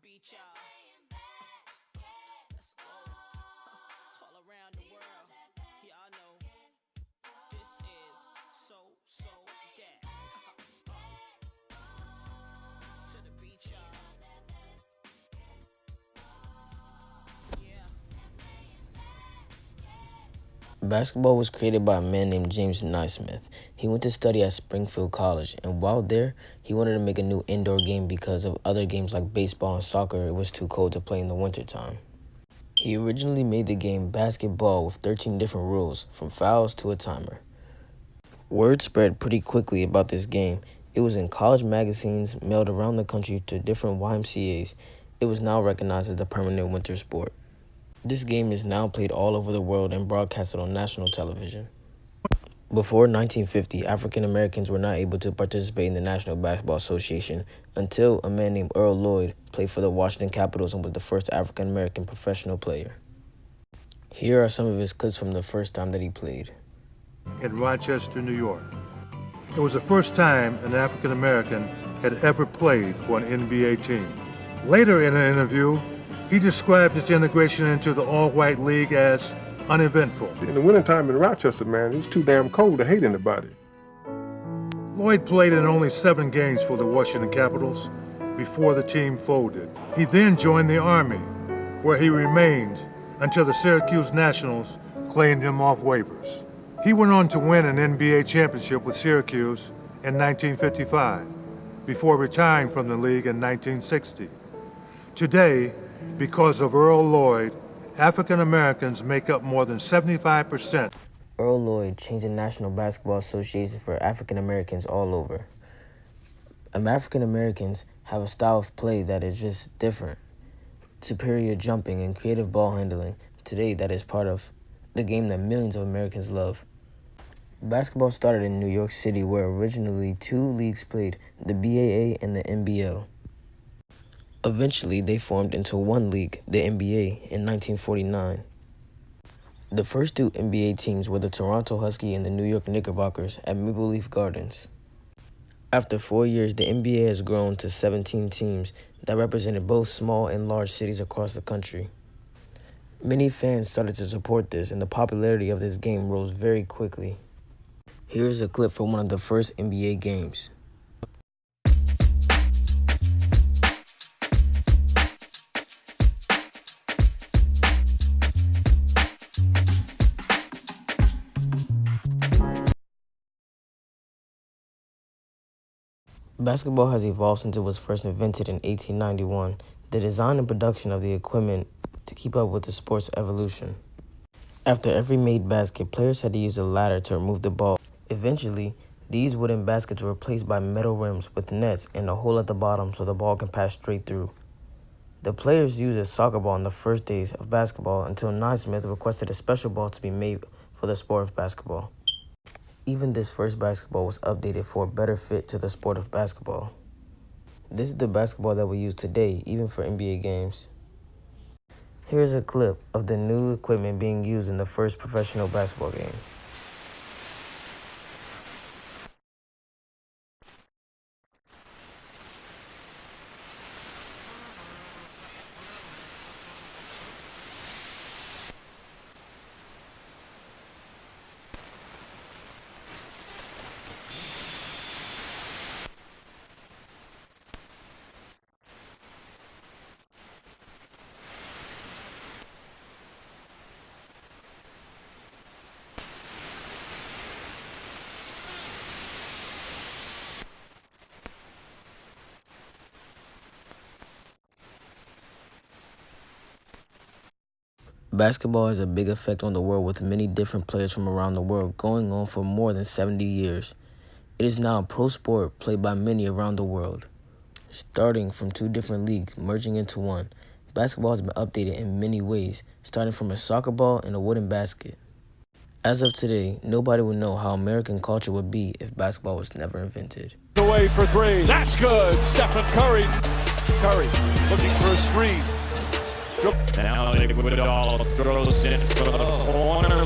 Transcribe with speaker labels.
Speaker 1: beat y'all. Let's go. All around the world. Y'all know this is so that. To the beat y'all.
Speaker 2: Basketball was created by a man named James Naismith. He went to study at Springfield College, and while there, he wanted to make a new indoor game because of other games like baseball and soccer. It was too cold to play in the wintertime. He originally made the game basketball with 13 different rules, from fouls to a timer. Word spread pretty quickly about this game. It was in college magazines mailed around the country to different YMCAs. It was now recognized as the permanent winter sport. This game is now played all over the world and broadcasted on national television. Before 1950, African Americans were not able to participate in the National Basketball Association until a man named Earl Lloyd played for the Washington Capitals and was the first African American professional player. Here are some of his clips from the first time that he played.
Speaker 3: In Rochester, New York. It was the first time an African American had ever played for an NBA team. Later in an interview, he described his integration into the all-white league as uneventful.
Speaker 4: In the wintertime in Rochester, man, it's too damn cold to hate anybody.
Speaker 3: Lloyd played in only 7 games for the Washington Capitals before the team folded. He then joined the Army, where he remained until the Syracuse Nationals claimed him off waivers. He went on to win an NBA championship with Syracuse in 1955, before retiring from the league in 1960. Today, because of Earl Lloyd, African Americans make up more than 75%.
Speaker 2: Earl Lloyd changed the National Basketball Association for African Americans all over. African Americans have a style of play that is just different. Superior jumping and creative ball handling today that is part of the game that millions of Americans love. Basketball started in New York City, where originally 2 leagues played, the BAA and the NBL. Eventually, they formed into one league, the NBA, in 1949. The first 2 NBA teams were the Toronto Husky and the New York Knickerbockers at Maple Leaf Gardens. After 4 years, the NBA has grown to 17 teams that represented both small and large cities across the country. Many fans started to support this, and the popularity of this game rose very quickly. Here's a clip from one of the first NBA games. Basketball has evolved since it was first invented in 1891. The design and production of the equipment to keep up with the sport's evolution. After every made basket, players had to use a ladder to remove the ball. Eventually, these wooden baskets were replaced by metal rims with nets and a hole at the bottom so the ball can pass straight through. The players used a soccer ball in the first days of basketball until Naismith requested a special ball to be made for the sport of basketball. Even this first basketball was updated for a better fit to the sport of basketball. This is the basketball that we use today, even for NBA games. Here's a clip of the new equipment being used in the first professional basketball game. Basketball has a big effect on the world, with many different players from around the world going on for more than 70 years. It is now a pro sport played by many around the world. Starting from 2 different leagues, merging into one, basketball has been updated in many ways, starting from a soccer ball and a wooden basket. As of today, nobody would know how American culture would be if basketball was never invented.
Speaker 5: Away for 3. That's good. Stephen Curry. Curry looking for a screen. Now Iguodala throws it for the corner.